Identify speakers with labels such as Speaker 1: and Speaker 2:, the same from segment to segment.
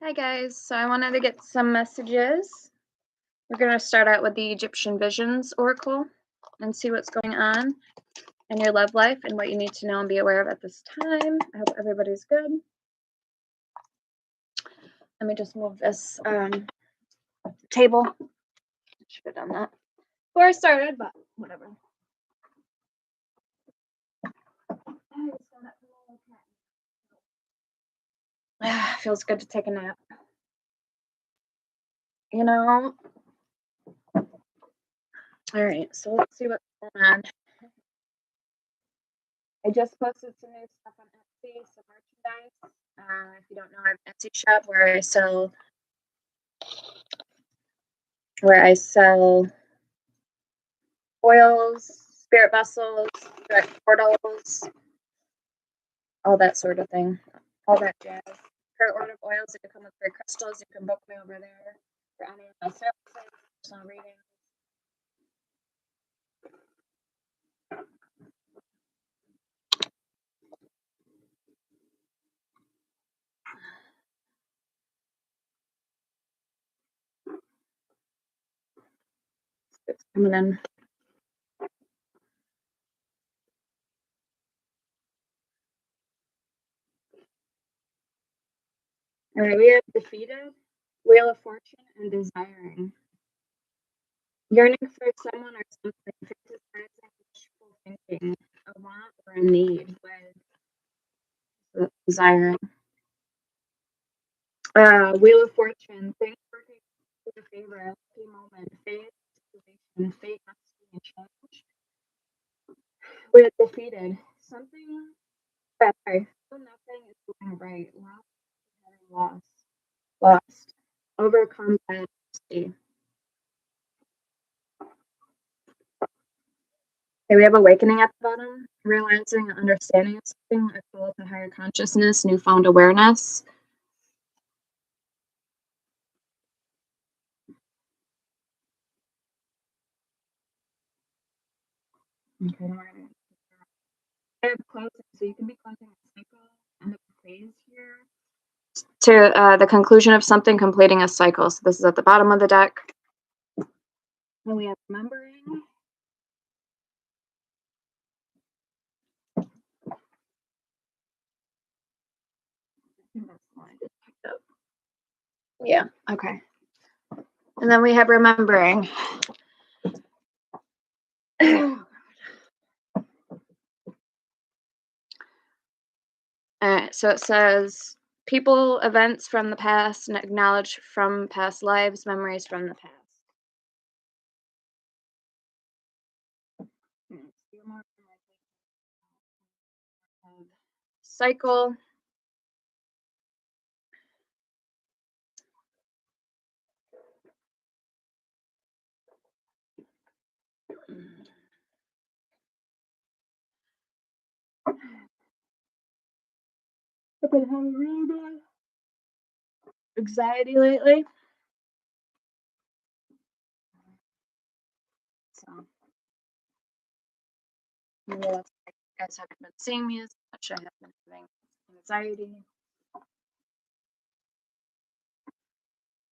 Speaker 1: Hi guys, so I wanted to get some messages. We're going to start out with the Egyptian Visions Oracle and see what's going on in your love life and what you need to know and be aware of at this time. I hope everybody's good. Let me just move this table. Should have done that before I started, but whatever. Feels good to take a nap. You know? All right, so let's see what's going on. I just posted some new stuff on Etsy, some merchandise. If you don't know, I have an Etsy shop where I sell oils, spirit vessels, direct portals, all that sort of thing, all that jazz. Per order of oils, if you come with free crystals, you can book me over there for any of my services, personal readings. It's coming in. All right, we have defeated, Wheel of Fortune, and desiring. Yearning for someone or something, fantasizing, wishful thinking, a want or a need with desiring. Wheel of Fortune, things working in your favor, a lucky moment, fate, situation, fate must be a change. We're defeated. Something bad. Nothing is going right. Lost. Overcome by adversity. Okay, we have awakening at the bottom, realizing and understanding something, a call to higher consciousness, newfound awareness. Okay, I have closing, so you can be closing a cycle and a phase here. To the conclusion of something, completing a cycle. So this is at the bottom of the deck. And we have remembering. Yeah, okay. And then we have remembering. So it says people, events from the past, and acknowledge from past lives, memories from the past. Cycle. I've been having really bad anxiety lately. So maybe that's why you guys haven't been seeing me as much. I have been having anxiety.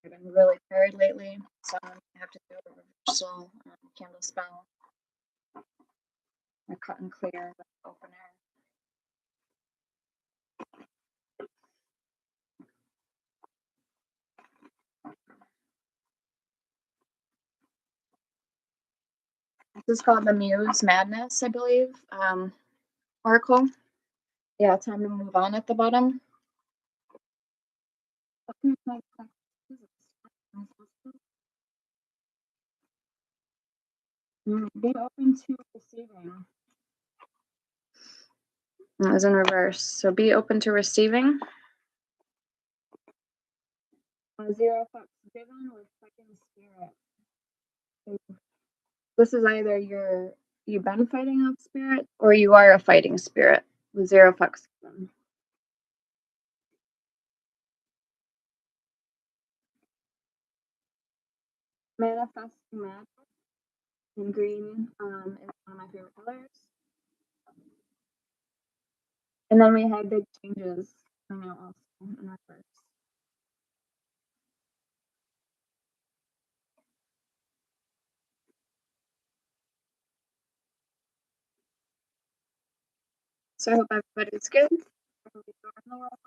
Speaker 1: I've been really tired lately, so I have to do a reversal candle spell. I cut and clear with open air. This is called the Muse Madness, I believe. Oracle. Yeah, time to move on at the bottom. Be open to receiving. That was in reverse. So be open to receiving. 0 fucks given with fighting spirit. This is either you've been fighting off spirit or you are a fighting spirit with 0 fucks given. Manifesting magic in green is one of my favorite colors. And then we have big changes coming out also in reverse. So I hope everybody's good. Everybody's good in the world.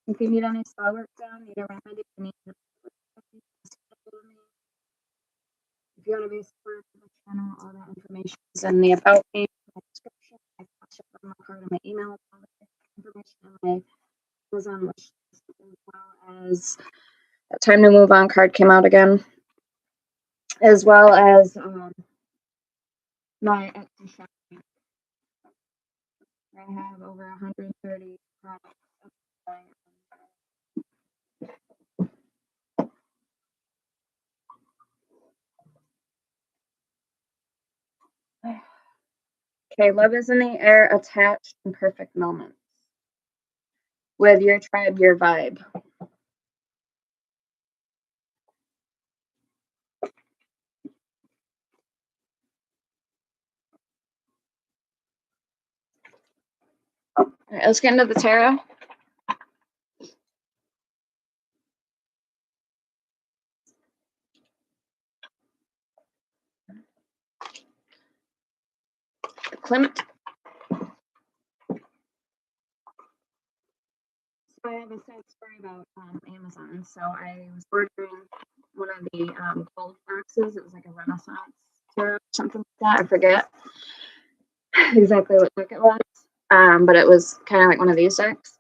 Speaker 1: If you need any spell work done, need a remedy, you need to if you want to be supportive of the channel, all that information is in the about me, my description, my cash app, my card, and my email, all the information in my Amazon wish list, as well as a Time to Move On card came out again, as well as my Etsy shop. I have over 130 products. Okay, love is in the air, attached, and perfect moments. With your tribe, your vibe. All right, let's get into the tarot. Klimt. So I have a sad story about Amazon. So I was ordering one of the gold boxes. It was like a Renaissance tarot or something like that. I forget exactly what deck it was. But it was kind of like one of these decks.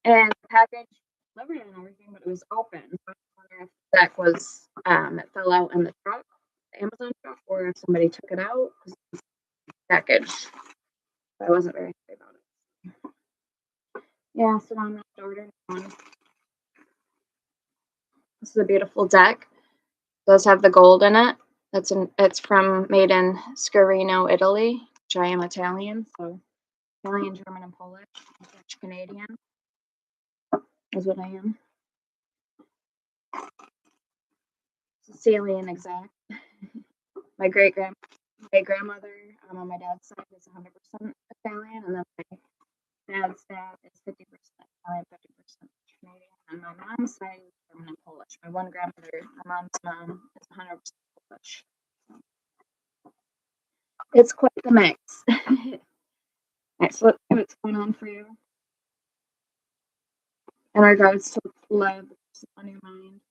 Speaker 1: And the package delivered and everything, but it was open. So I wonder if the deck was it fell out in the truck, the Amazon truck, or if somebody took it out because it was packaged. I wasn't very happy about it. Yeah, so now I'm gonna order one. This is a beautiful deck. It does have the gold in it. It's made in Scarino, Italy, which I am Italian, so Italian, German, and Polish. Dutch Canadian is what I am. Sicilian exact. My grandmother on my dad's side is 100% Italian, and then my dad's dad is 50% Italian, 50% Canadian, and my mom's side is German and Polish. My one grandmother, my mom's mom, is 100% Polish. It's quite the mix. Alright, so let's see what's going on for you in regards to love on your mind.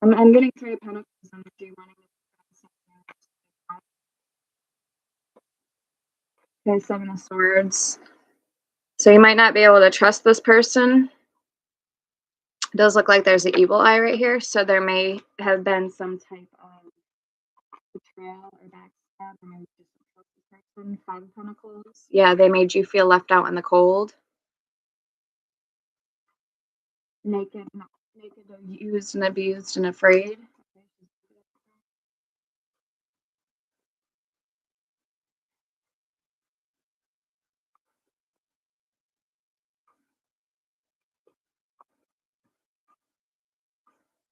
Speaker 1: I'm getting Three of Pentacles energy, wanting to. Okay, Seven of Swords. So you might not be able to trust this person. It does look like there's an evil eye right here, so there may have been some type of betrayal or backstab, or maybe just a trophy person. Five of Pentacles. Yeah, they made you feel left out in the cold. Naked, used and abused and afraid.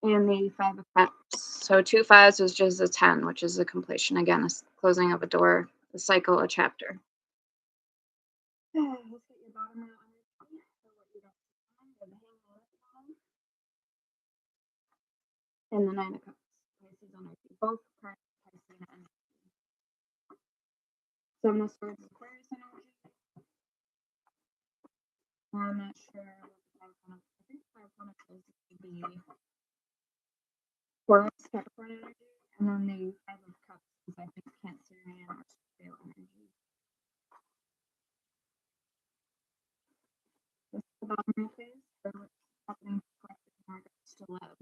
Speaker 1: And the Five of Cups. So 2 5s is just a 10, which is a completion. Again, a closing of a door, a cycle, a chapter. Let's get your bottom out energy for what you don't see. And the Nine of Cups. Pisces energy. Both cards Pisces energy. Seven of Swords Aquarius energy. I'm not sure what the Five of Pentacles. I think Five of Pentacles would be Taurus, Capricorn energy. And then the Five of Cups is I think Cancerian or Scorpio energy. This is the bottom of phase for what's happening in regards to love.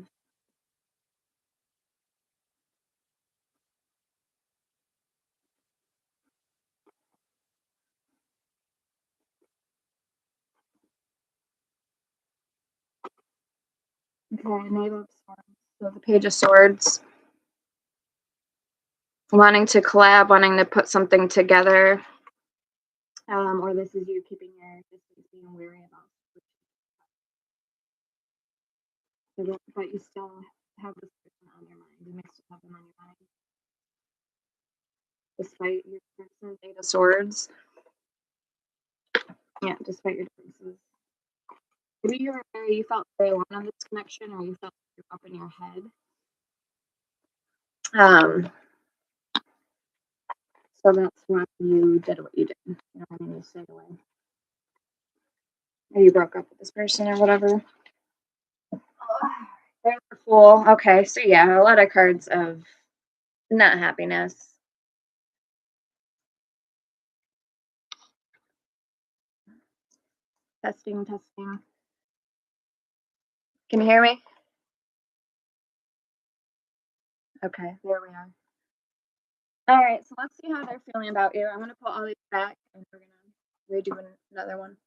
Speaker 1: Okay, Knave of Swords. So the Page of Swords. Wanting to collab, wanting to put something together. Or this is you keeping your distance, being wary about it. But you still have this person on your mind. You may still have them on your mind. Despite your differences. Eight of Swords. Yeah, despite your differences. maybe you felt very alone on this connection, or you felt you're up in your head. So that's why you did what you did. You know what I mean? You stayed away. Or you broke up with this person or whatever. There's the Fool. Okay, so yeah, a lot of cards of not happiness. Testing, testing. Can you hear me? Okay, there we are. All right, so let's see how they're feeling about you. I'm going to put all these back, and we're going to redo another one.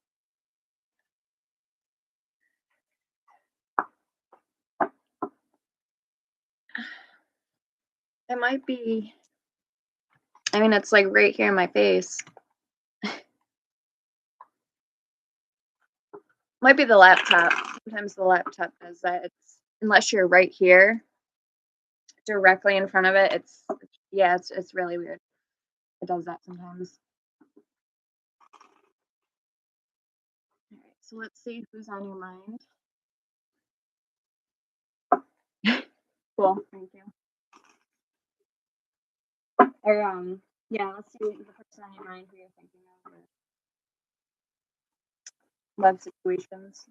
Speaker 1: It might be, I mean, it's like right here in my face. Might be the laptop. Sometimes the laptop does that. It's, unless you're right here, directly in front of it, it's really weird. It does that sometimes. All right, so let's see who's on your mind. Cool, thank you. Or yeah, let's see the person on your mind who you're thinking of. Love situations.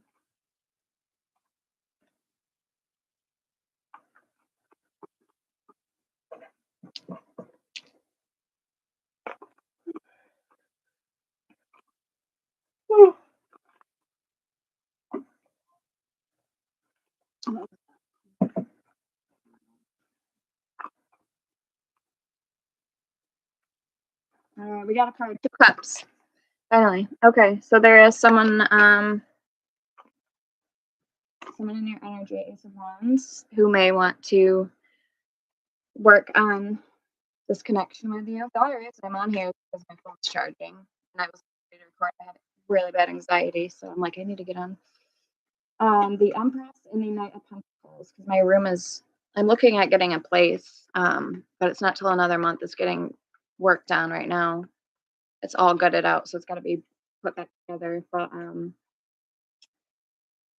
Speaker 1: We got a card. 2 cups. Finally. Okay, so there is someone in your energy, Ace of Wands, who may want to work on this connection with you. The only reason I'm on here is because my phone's charging, and I was ready to record. I had really bad anxiety, so I'm like, I need to get on. The Empress and the Knight of Pentacles, because my room is, I'm looking at getting a place, but it's not till another month. It's getting worked on right now. It's all gutted out, so it's got to be put back together. But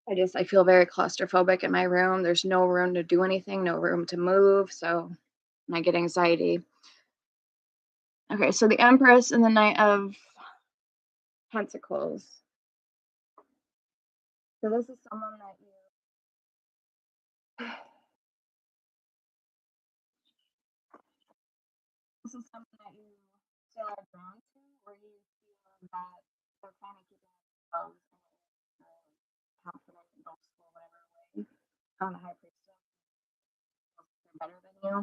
Speaker 1: I feel very claustrophobic in my room. There's no room to do anything, no room to move, so I get anxiety. Okay, so the Empress and the Knight of Pentacles. So this is someone that you still are drawn to, or you feel that they're kind of keeping themselves confident and boastful, whatever way. On the High Priestess, they're better than you.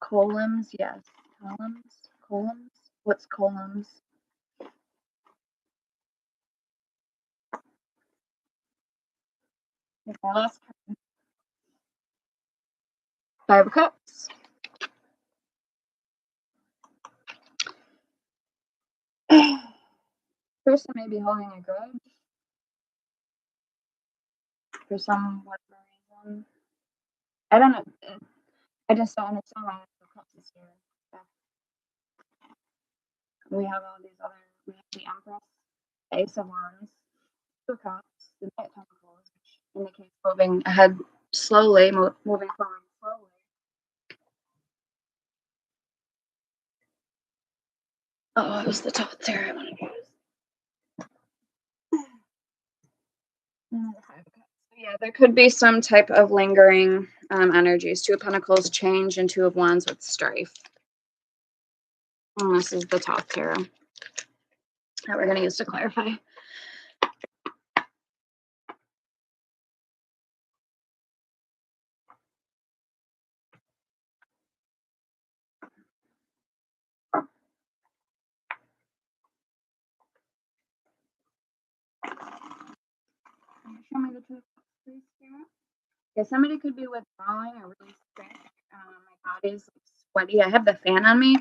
Speaker 1: Columns, yes. Columns? What's columns? Okay, last card. 5 of Cups. Person may be holding a grudge for some whatever reason. I don't know. I just don't understand why the Cups is here. We have all these other. We have the Empress, Ace of Wands, 2 Cups, the Knight of Pentacles, which indicates moving ahead slowly, moving forward slowly. Oh, it was the top there I wanted to use. Yeah, there could be some type of lingering energies. 2 of Pentacles, change, and 2 of Wands with strife. And this is the top tarot that we're going to use to clarify. Show me the 2 of Cups, please, Spirit. Yeah, somebody could be withdrawing or really sick. My body's sweaty. I have the fan on me,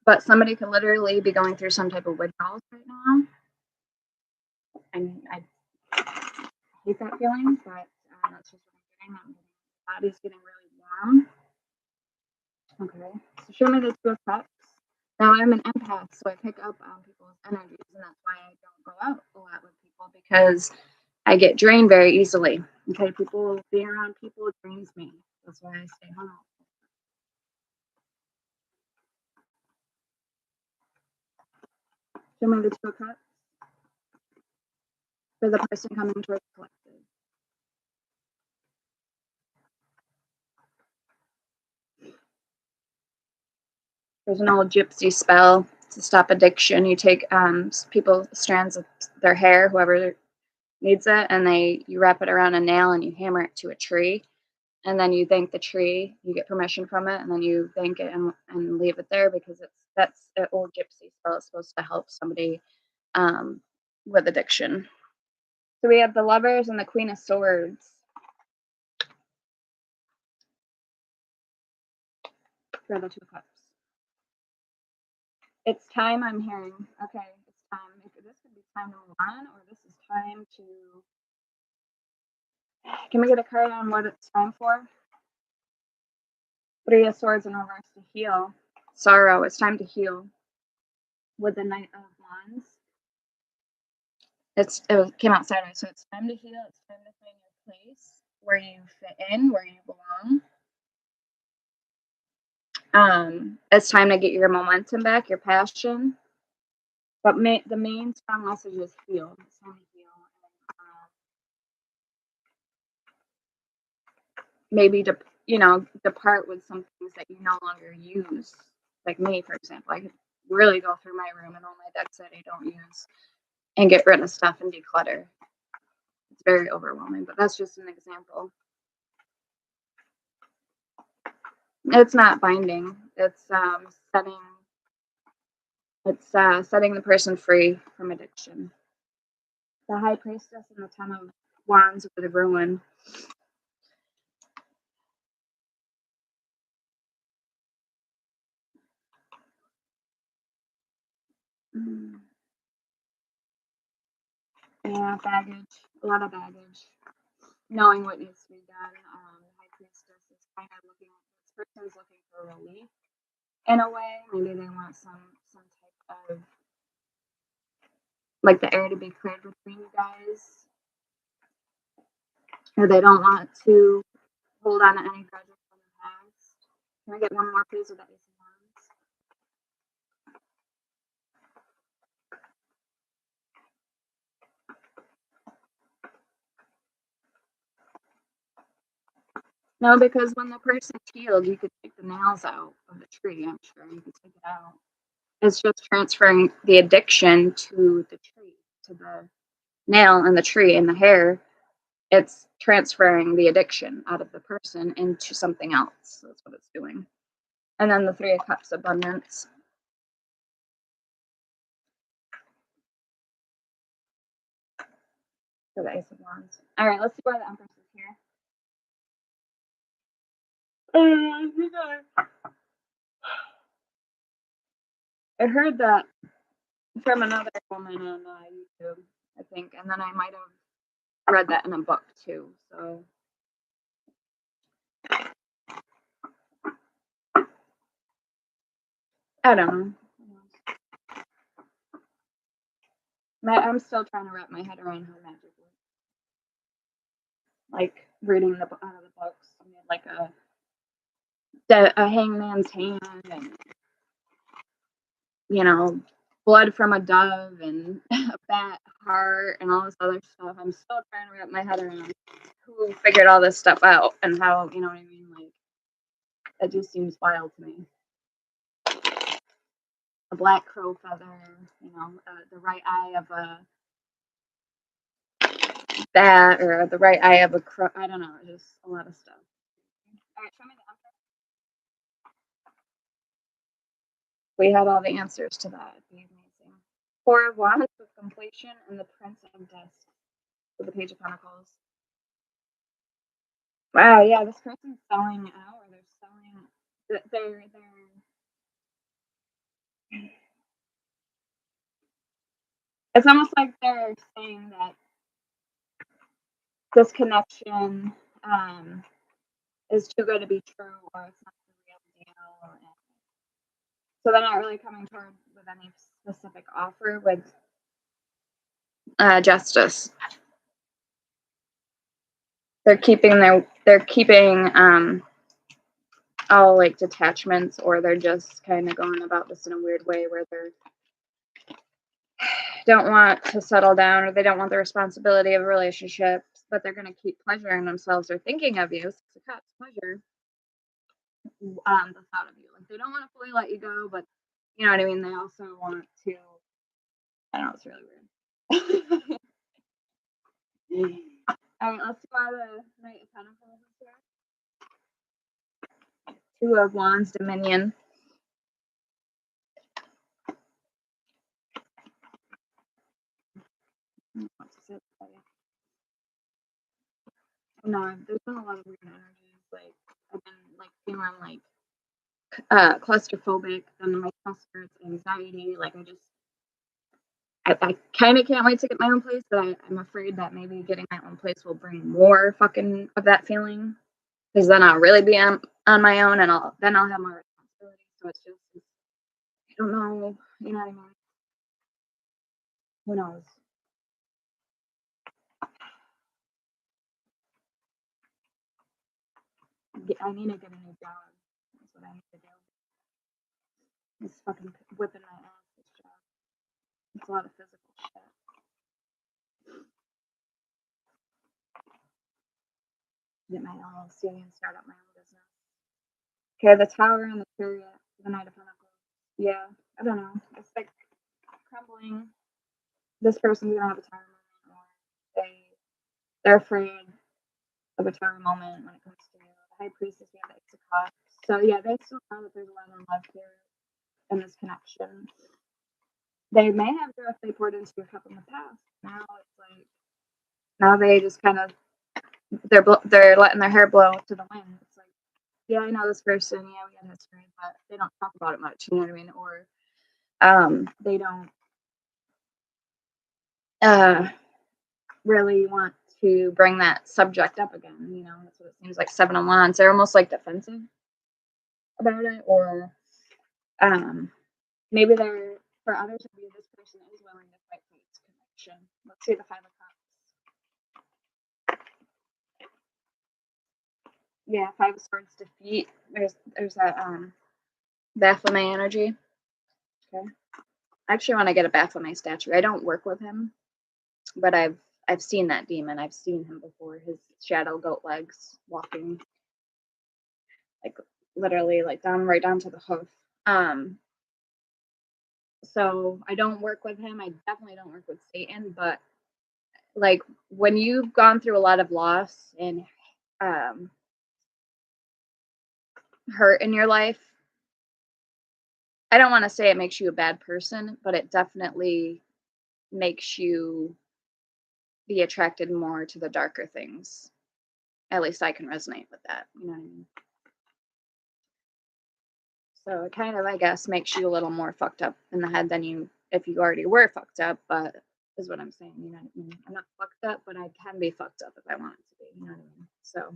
Speaker 1: but somebody could literally be going through some type of withdrawals right now. And I hate that feeling, but that's just what I'm getting. My body's getting really warm. Okay, so show me the Two of Cups. Now I'm an empath, so I pick up on people's energies, and that's why I don't go out a lot with people, because I get drained very easily. Okay, being around people drains me. That's why I stay home. Show me the Two of Cups for the person coming towards the collective. There's an old gypsy spell to stop addiction. You take strands of their hair, whoever needs it, and you wrap it around a nail and you hammer it to a tree, and then you thank the tree. You get permission from it, and then you thank it and leave it there, because that's an old gypsy spell. It's supposed to help somebody with addiction. So we have the Lovers and the Queen of Swords. For the Two of Cups. It's time, I'm hearing. Okay, it's time. This could be time to move on, or this is time to... Can we get a card on what it's time for? Three of Swords in reverse, to heal. Sorrow, it's time to heal. With the Knight of Wands. It came out sideways, so it's time to heal. It's time to find your place, where you fit in, where you belong. It's time to get your momentum back, your passion. But the main strong message is heal. It's time to heal. Maybe depart with some things that you no longer use. Like me, for example, I could really go through my room and all my decks that I don't use and get rid of stuff and declutter. It's very overwhelming, but that's just an example. It's not binding. It's setting the person free from addiction. The High Priestess and the Ten of Wands with the Ruin. Yeah, baggage. A lot of baggage. Knowing what needs to be done. High Priestess is kind of this person's looking for relief in a way. Maybe they want some type of, like, the air to be cleared between you guys. Or they don't want to hold on to any grudges from the past. Can I get one more, please, with that Ace of Wands? No, because when the person's healed, you could take the nails out of the tree, I'm sure. You could take it out. It's just transferring the addiction to the tree, to the nail and the tree and the hair. It's transferring the addiction out of the person into something else. That's what it's doing. And then the Three of Cups, abundance. For the Ace of Wands. All right, let's see why the Empress is here. I heard that from another woman on YouTube, I think, and then I might have read that in a book too. So I don't know. I'm still trying to wrap my head around how magic works. Like reading out of the books, I mean, like a hangman's hand, and blood from a dove, and a bat heart, and all this other stuff. I'm still trying to wrap my head around who figured all this stuff out and how, you know what I mean? Like, it just seems wild to me. A black crow feather, the right eye of a bat, or the right eye of a crow. I don't know, just a lot of stuff. All right, show me the Empress. We had all the answers to that. It'd be amazing. Four of Wands with completion, and the Prince of Dust with the Page of Pentacles. Wow, yeah, this person's selling out, or they're selling. They're. It's almost like they're saying that this connection is too good to be true, or it's not the real deal. So they're not really coming forward with any specific offer with justice. They're keeping all like detachments, or they're just kind of going about this in a weird way where they don't want to settle down, or they don't want the responsibility of relationships, but they're going to keep pleasuring themselves or thinking of you. It's a cut's pleasure. The thought of you, like they don't want to fully let you go, but you know what I mean. They also want to. I don't know. It's really weird. All right, let's do the Knight of Pentacles here. Two of Wands, Dominion. No, there's been a lot of weird energies. Like I've been like feeling like claustrophobic, then my clusters, anxiety. Like I kind of can't wait to get my own place, but I'm afraid that maybe getting my own place will bring more fucking of that feeling, because then I'll really be on my own, and I'll have more responsibility. So it's just, I don't know, you know what I mean? Who knows? I need to get a new job. That's what I need to do. It's fucking whipping my ass, this job. It's a lot of physical shit. Get my LLC and start up my own business. Okay, the Tower and the Chariot, the Knight of Pentacles. Yeah, I don't know. It's like crumbling. This person's gonna have a tower moment, or they're afraid of a tower moment when it comes to the High Priestess. We have the Ace of Cups. So yeah, they still know that there's a lot of love here in this connection. They may have directly poured into a cup in the past. Now it's like, now they just kind of, they're letting their hair blow to the wind. It's like, yeah, I know this person, yeah, we got history, but they don't talk about it much, you know what I mean? Or they don't really want to bring that subject up again, you know? That's what it seems like. Seven of Wands, they're almost like defensive about it, or maybe they're, for others of you, this person is willing to fight for this connection. Let's see the Five of Cups. Yeah, Five of Swords, defeat. There's that Baphomet energy. Okay. I actually want to get a Baphomet statue. I don't work with him, but I've seen that demon. I've seen him before. His shadow goat legs walking, like literally, like right down to the hoof. So I don't work with him. I definitely don't work with Satan, but like when you've gone through a lot of loss and hurt in your life, I don't want to say it makes you a bad person, but it definitely makes you be attracted more to the darker things. At least I can resonate with that. You know what I mean? So it kind of, I guess, makes you a little more fucked up in the head than you, if you already were fucked up, but is what I'm saying. You know what I mean? I'm not fucked up, but I can be fucked up if I want it to be. You know what I mean? So,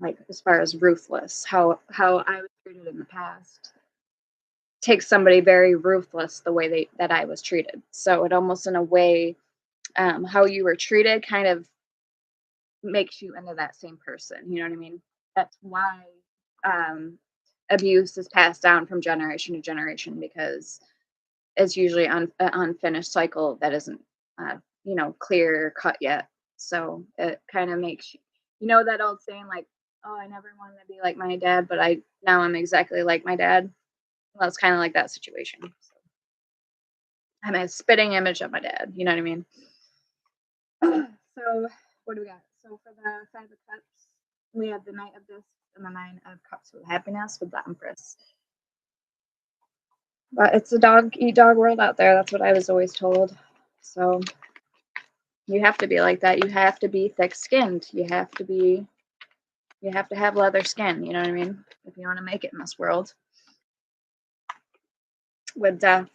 Speaker 1: like, as far as ruthless, how I was treated in the past takes somebody very ruthless the way that I was treated. So it almost, in a way, how you were treated kind of makes you into that same person. You know what I mean? That's why abuse is passed down from generation to generation, because it's usually an unfinished cycle that isn't, clear cut yet. So it kind of makes you know that old saying, like, "Oh, I never wanted to be like my dad, but now I'm exactly like my dad." Well, it's kind of like that situation. So I'm a spitting image of my dad. You know what I mean? So what do we got? So for the Five of Cups, we have the Knight of Discs and the Nine of Cups with happiness with the Empress. But it's a dog eat dog world out there. That's what I was always told. So you have to be like that. You have to be thick skinned. You have to have leather skin. You know what I mean? If you want to make it in this world. With death.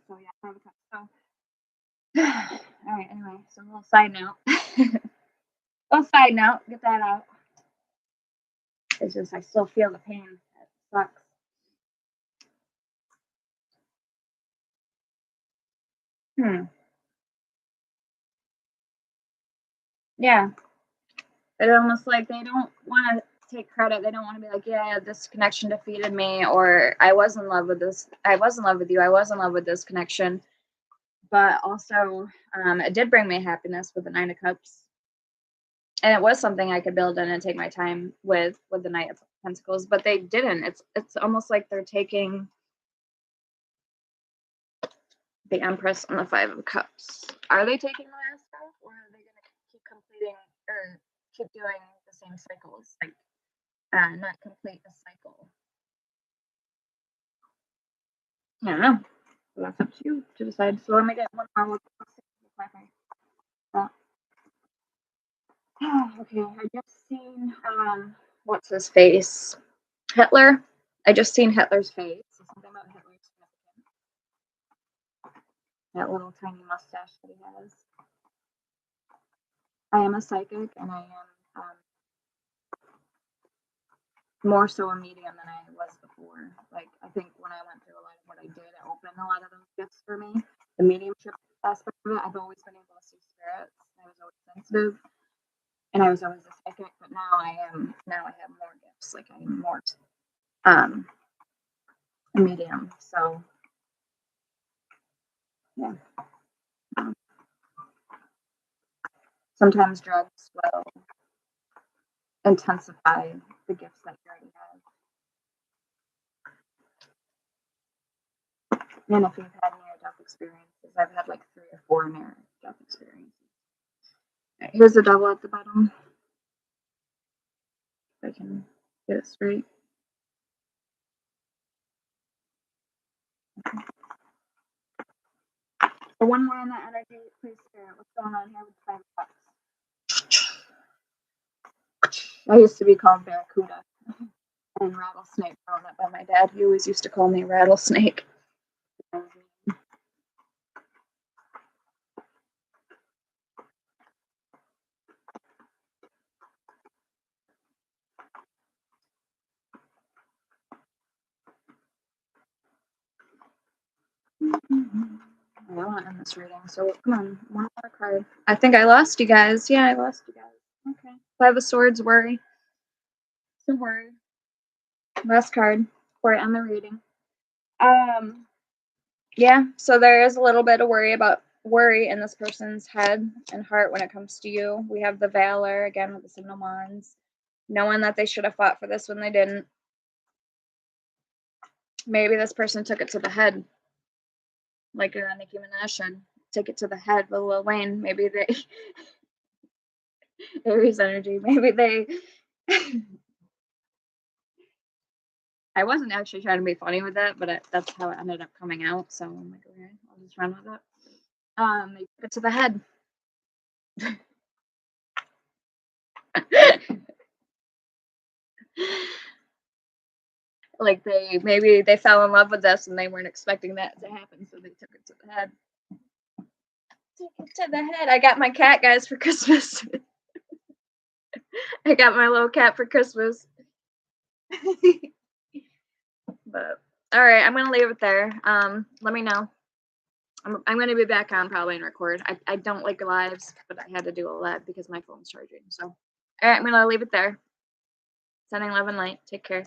Speaker 1: So yeah, Five of Cups. So All right. Anyway, so a little side note. Little side note. Get that out. It's just I still feel the pain. It sucks. Yeah. It's almost like they don't want to take credit. They don't want to be like, yeah, this connection defeated me, or I was in love with this. I was in love with you. I was in love with this connection. But also, it did bring me happiness with the Nine of Cups, and it was something I could build in and take my time with the Knight of Pentacles. But they didn't. It's almost like they're taking the Empress and the Five of Cups. Are they taking the last stuff, or are they going to keep completing or keep doing the same cycles, like not complete a cycle? I don't know. So that's up to you to decide. So let me get one more. Okay, I just seen what's his face? Hitler. I just seen Hitler's face. Something about Hitler's significant. That little tiny mustache that he has. I am a psychic, and I am more so a medium than I was before. Like, I think when I went through a lot of what I did, it opened a lot of those gifts for me. The mediumship aspect of it, I've always been able to see spirits. I was always sensitive, and I was always a psychic. But now I have more gifts. Like, I'm more a medium. So yeah. Sometimes drugs will intensify the gifts that you already have. And if you've had near-death experiences, I've had like 3 or 4 near-death experiences. Right, here's the devil at the bottom. If I can get it straight. Okay. So one more on that energy, please, Spirit. What's going on here with 5 bucks? I used to be called Barracuda and Rattlesnake growing up by my dad. He always used to call me Rattlesnake. I want to end this reading, so come on, one more card. I think I lost you guys. Yeah, I lost you guys. Okay. 5 of Swords, worry. So worry. Last card for it on the reading. Yeah, so there is a little bit of worry in this person's head and heart when it comes to you. We have the Valor again with the Seven of Wands, knowing that they should have fought for this when they didn't. Maybe this person took it to the head, like Nicki Minaj should take it to the head with Lil Wayne. Maybe they Aries energy. Maybe they. I wasn't actually trying to be funny with that, but that's how it ended up coming out. So I'm like, okay, I'll just run with it. They took it to the head. Like maybe they fell in love with this and they weren't expecting that to happen, so they took it to the head. Take it to the head. I got my cat, guys, for Christmas. I got my little cat for Christmas. But all right, I'm gonna leave it there. Let me know. I'm gonna be back on probably and record. I don't like lives, but I had to do a live because my phone's charging. So all right, I'm gonna leave it there. Sending love and light. Take care.